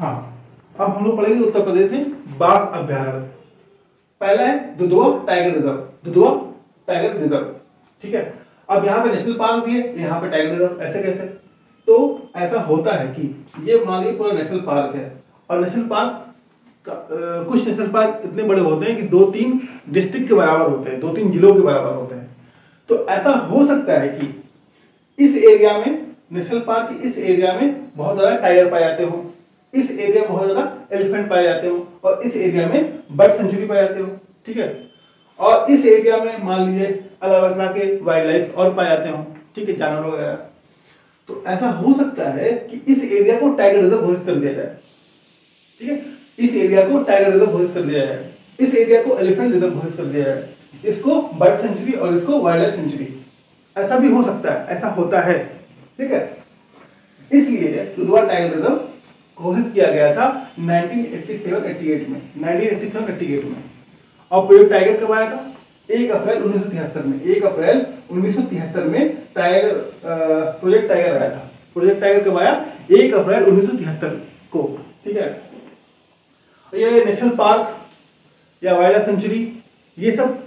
हाँ, अब हम लोग पढ़ेंगे उत्तर प्रदेश में बाघ अभ्यारण्य। पहला है Dudhwa tiger reserve, Dudhwa tiger reserve. ठीक है, अब यहाँ पे नेशनल पार्क भी है, यहाँ पे टाइगर रिजर्व। ऐसे कैसे? तो ऐसा होता है कि ये मान लीजिए पूरा नेशनल पार्क है, और नेशनल पार्क कुछ नेशनल पार्क इतने बड़े होते हैं कि 2-3 डिस्ट्रिक्ट के बराबर होते हैं, 2-3 जिलों के बराबर होते हैं। तो ऐसा हो सकता है कि इस एरिया में, नेशनल पार्क के इस एरिया में बहुत ज्यादा टाइगर पाए जाते हो, इस एरिया में बहुत ज्यादा एलिफेंट पाए जाते हो, और इस एरिया में बर्ड सेंचुरी पाए जाते हो। ठीक है, और इस एरिया में मान लीजिए अलग अलग तरह के वाइल्ड लाइफ और पाए जाते हो। ठीक है, जानवर वगैरह। तो ऐसा हो सकता है कि इस एरिया को टाइगर रिजर्व घोषित कर दिया जाए। ठीक है, इस एरिया को टाइगर रिजर्व घोषित कर दिया जाए, इस एरिया को एलिफेंट रिजर्व घोषित कर दिया जाए, इसको बर्ड सेंचुरी और इसको वाइल्ड लाइफ सेंचुरी। ऐसा भी हो सकता है, ऐसा होता है। ठीक है, इसलिए दुधवा टाइगर रिजर्व घोषित किया गया था 1987-88 में, 1987-88 में। और प्रोजेक्ट टाइगर कब आया था? 1 अप्रैल 1973 में, 1 अप्रैल 1973 में टाइगर प्रोजेक्ट टाइगर आया था। प्रोजेक्ट टाइगर कब आया? 1 अप्रैल 1973 को। ठीक है, ये नेशनल पार्क या वाइल्ड लाइफ सेंचुरी ये सब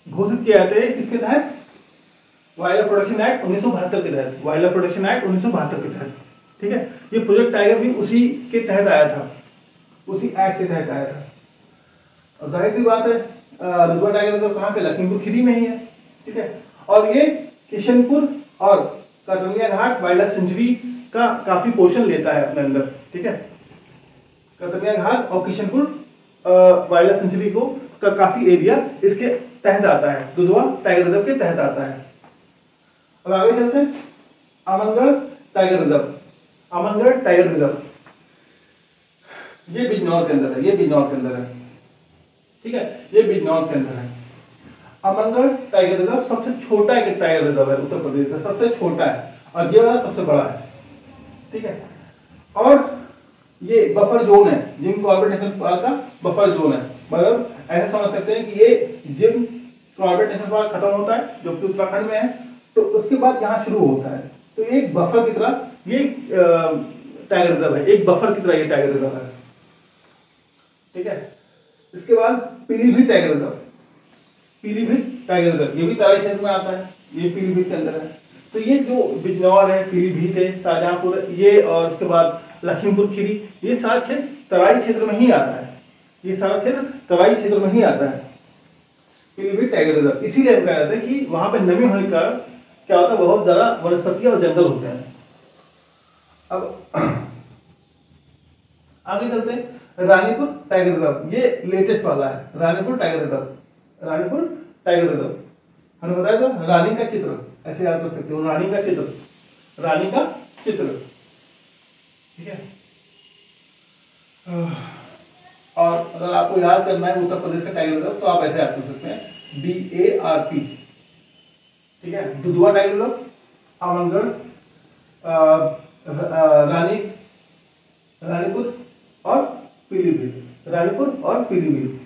घोषित किए जाते हैं किसके तहत? वाइल्ड लाइफ प्रोटेक्शन एक्ट 1972 के तहत, वाइल्ड लाइफ प्रोटेक्शन एक्ट 1972 के तहत। ठीक है, ये प्रोजेक्ट टाइगर भी उसी के तहत आया था, उसी एक्ट के तहत आया था। और जाहिर सी बात है दुधवा टाइगर रिजर्व कहाँ पे? लखीमपुर खीरी में ही है। ठीक है, और ये किशनपुर और कतरनिया घाट वाइल्ड लाइफ सेंचुरी का काफी पोर्शन लेता है अपने अंदर। ठीक है, कतरनिया घाट और किशनपुर वाइल्ड लाइफ सेंचुरी को का काफी एरिया इसके तहत आता है, दुधवा टाइगर रिजर्व के तहत आता है। अब आगे चलते हैं, Amangarh tiger reserve. Amangarh tiger reserve ये बिजनौर के अंदर है, ये बिजनौर के अंदर है। ठीक है, ये बिजनौर के अंदर है। अमनगढ़ टाइगर रिजर्व सबसे छोटा एक टाइगर रिजर्व है उत्तर प्रदेश का, सबसे छोटा है, और ये वाला सबसे बड़ा है। ठीक है, और ये बफर जोन है, जिम कॉर्बेट नेशनल पार्क का बफर जोन है। मतलब ऐसे समझ सकते हैं कि ये जिम कॉर्बेट नेशनल पार्क खत्म होता है जो कि उत्तराखंड में है, तो उसके बाद यहाँ शुरू होता है। तो एक बफर की तरह ये टाइगर रिजर्व है, एक बफर की तरह ये टाइगर रिजर्व है। ठीक है, इसके बाद Pilibhit tiger reserve. Pilibhit tiger reserve ये भी तराई क्षेत्र में आता है, ये पीलीभीत के अंदर है। तो ये जो बिजनौर है, पीलीभीत है, शाहजहांपुर ये, और उसके बाद लखीमपुर खीरी, ये सारा क्षेत्र तराई क्षेत्र में ही आता है, ये सारा क्षेत्र तराई क्षेत्र में ही आता है, पीलीभीत टाइगर रिजर्व। इसीलिए कहा जाता है कि वहां पे नमी होने का क्या होता है, बहुत ज्यादा वनस्पतियां और जंगल होते हैं। अब आगे चलते हैं, रानीपुर टाइगर रिजर्व, ये लेटेस्ट वाला है, Ranipur tiger reserve. Ranipur tiger reserve हमने बताया था, रानी का चित्र, ऐसे याद कर सकते हो, रानी का चित्र, रानी का चित्र। ठीक है, और अगर आपको याद करना है उत्तर प्रदेश का टाइगर रिजर्व तो आप ऐसे याद कर सकते हैं, DARP। ठीक है, दुधवा टाइगर रिजर्व, अमनगढ़, रानीपुर और पीलीभीत, रानीपुर और पीलीभीत।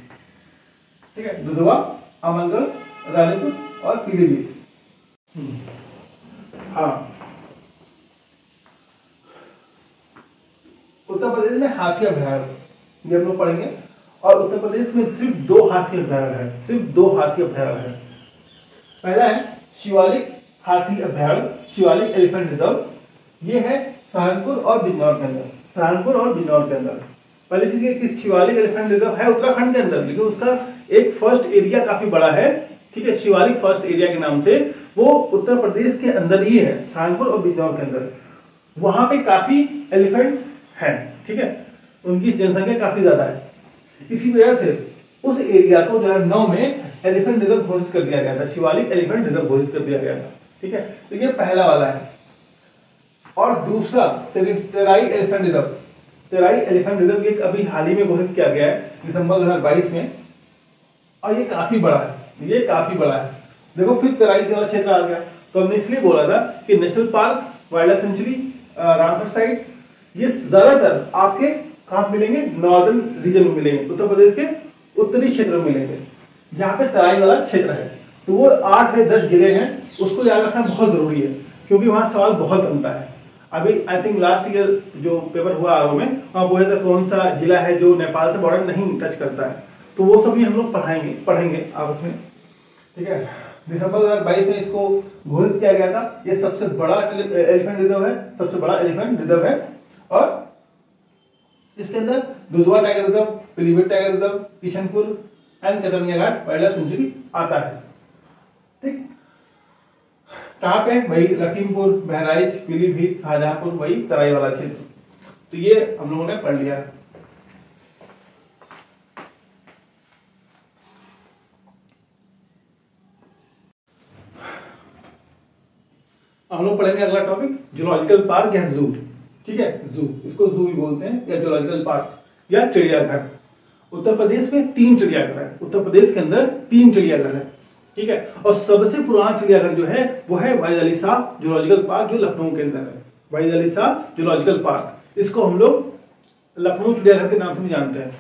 ठीक है, दुधवा, अमनगढ़, रानीपुर और पीलीभीत। हाँ, उत्तर प्रदेश में हाथी अभयारण्य ये हम लोग पढ़ेंगे, और उत्तर प्रदेश में सिर्फ 2 हाथी अभयारण्य है, सिर्फ 2 हाथी अभयारण्य है। पहला है शिवालिक हाथी अभयारण्य, शिवालिक एलिफेंट रिजर्व, ये है सहारनपुर और बिजनौर के अंदर, सहारनपुर और बिजनौर के अंदर। पहली चीज ये कि शिवालिक एलिफेंट रिजर्व है उत्तराखंड के अंदर, लेकिन उसका एक फर्स्ट एरिया काफी बड़ा है। ठीक है, शिवालिक फर्स्ट एरिया के नाम से वो उत्तर प्रदेश के अंदर ही है, सहारनपुर और बिजनौर के अंदर। वहां पे काफी एलिफेंट है। ठीक है, उनकी जनसंख्या काफी ज्यादा है, इसी वजह से उस एरिया को 2009 में एलिफेंट रिजर्व घोषित कर दिया गया था, शिवालिक एलिफेंट रिजर्व घोषित कर दिया गया था। ठीक है, तो ये पहला वाला है। और दूसरा Terai elephant reserve, Terai elephant reserve ये अभी हाल ही में घोषित किया गया है दिसंबर 2022 में, और ये काफी बड़ा है, ये काफी बड़ा है। देखो फिर तेराई वाला क्षेत्र आ गया, तो हमने इसलिए बोला था कि national park, wild life sanctuary, Ramsar site, ये ज्यादातर आपके कहां मिलेंगे? नॉर्दर्न रीजन में मिलेंगे, उत्तर प्रदेश के उत्तरी क्षेत्र में मिलेंगे, जहां पे तराई वाला क्षेत्र है। तो वो 8 या 10 जिले हैं, उसको याद रखना बहुत जरूरी है, क्योंकि वहां सवाल बहुत बनता है। अभी आई थिंक लास्ट ईयर जो पेपर हुआ आरओ में, वहाँ पूछा था कौन सा जिला है जो नेपाल से बॉर्डर नहीं टच करता है, तो वो सब भी हम लोग पढ़ेंगे आपस में, ठीक है। दिसंबर 2022 में इसको घोषित किया गया था। ये सबसे बड़ा एलिफेंट रिजर्व है, सबसे बड़ा एलिफेंट रिजर्व है। और इसके अंदर Dudhwa tiger reserve, Pilibhit tiger reserve, Kishanpur and Katarniya Ghat wild life sanctuary आता है, ठीक। कहाँ पे? वही लखीमपुर, बहराइच, पीलीभीत, शाहजहांपुर, वही तराई वाला क्षेत्र। तो ये हम लोगों ने पढ़ लिया। हम लोग पढ़ेंगे अगला टॉपिक जूलॉजिकल पार्क या जू, ठीक है। जू, इसको जू भी बोलते हैं या जूलॉजिकल पार्क या चिड़ियाघर। उत्तर प्रदेश में 3 चिड़ियाघर है, उत्तर प्रदेश के अंदर 3 चिड़ियाघर है, ठीक है। और सबसे पुराना चिड़ियाघर जो है वो है वाहिद अली शाह जूलॉजिकल पार्क, जो लखनऊ के अंदर है। वाहिद अली शाह जूलॉजिकल पार्क, इसको हम लोग लखनऊ चिड़ियाघर के नाम से भी जानते हैं।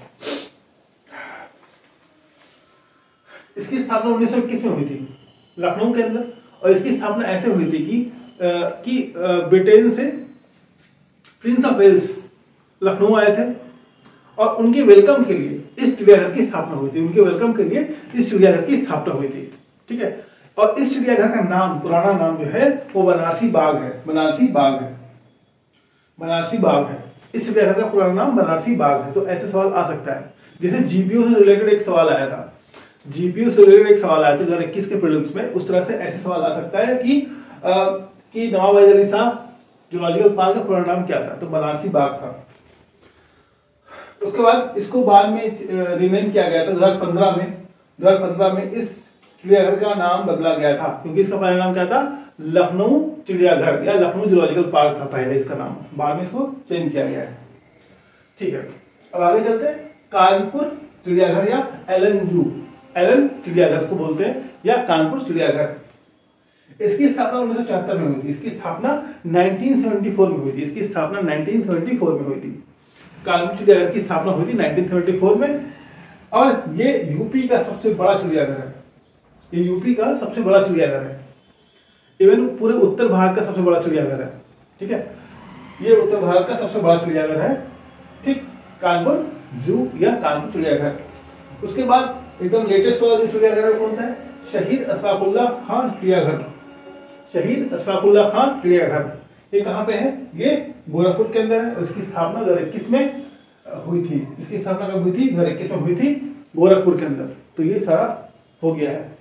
इसकी स्थापना 1921 में हुई थी लखनऊ के अंदर, और इसकी स्थापना ऐसे हुई थी कि ब्रिटेन से प्रिंस ऑफ वेल्स लखनऊ आए थे और उनके वेलकम के लिए इस चिड़ियाघर की स्थापना हुई थी। उनके वेलकम के लिए इस चिड़ियाघर की स्थापना हुई थी, ठीक है। और इस चिड़ियाघर का नाम, पुराना नाम जो है वो बनारसी बाग है, बनारसी बाग है, बनारसी बाग है। इस चिड़ियाघर का पुराना नाम बनारसी बाग है। तो ऐसे सवाल आ सकता है, जैसे जीपीयू से रिलेटेड एक सवाल आया था, जीपीयू से रिलेटेड एक सवाल आया था 2021 के प्रीलिम्स में, उस तरह से ऐसे सवाल आ सकता है कि नवाब वाहिद अली शाह जूलॉजिकल पार्क का पुराना नाम क्या था, तो बनारसी बाग था। उसके बाद इसको बाद में रिनेम किया गया था 2015 में इस चिड़ियाघर का नाम बदला गया था, क्योंकि इसका पहला नाम क्या था, लखनऊ चिड़ियाघर या लखनऊ जूलॉजिकल पार्क था पहले इसका नाम, बाद में इसको चेंज किया गया है, ठीक है। अब आगे चलते हैं, कानपुर चिड़ियाघर या एलन चिड़ियाघर को बोलते हैं, या कानपुर चिड़ियाघर। इसकी स्थापना 1974 में हुई थी, इसकी स्थापना 1974 में हुई थी, इसकी स्थापना 1974 में हुई थी। कानपुर चिड़ियाघर की स्थापना हुई थी 1974 में, और ये यूपी का सबसे बड़ा चिड़ियाघर है, ये यूपी का सबसे बड़ा चिड़ियाघर है, इवन पूरे उत्तर भारत का सबसे बड़ा चिड़ियाघर है, ठीक है। ये उत्तर भारत का सबसे बड़ा चिड़ियाघर है, ठीक, कानपुर जू या कानपुर चिड़ियाघर। उसके बाद एकदम लेटेस्ट वाला जो चिड़ियाघर है कौन सा है, शहीद अशफाकुल्लाह खान चिड़ियाघर, शहीद अशफाकुल्लाह खान चिड़ियाघर। ये कहाँ पे है, ये गोरखपुर के अंदर है। उसकी स्थापना 2021 में हुई थी, इसकी स्थापना कब हुई थी, 2021 में हुई थी गोरखपुर के अंदर। तो ये सारा हो गया है।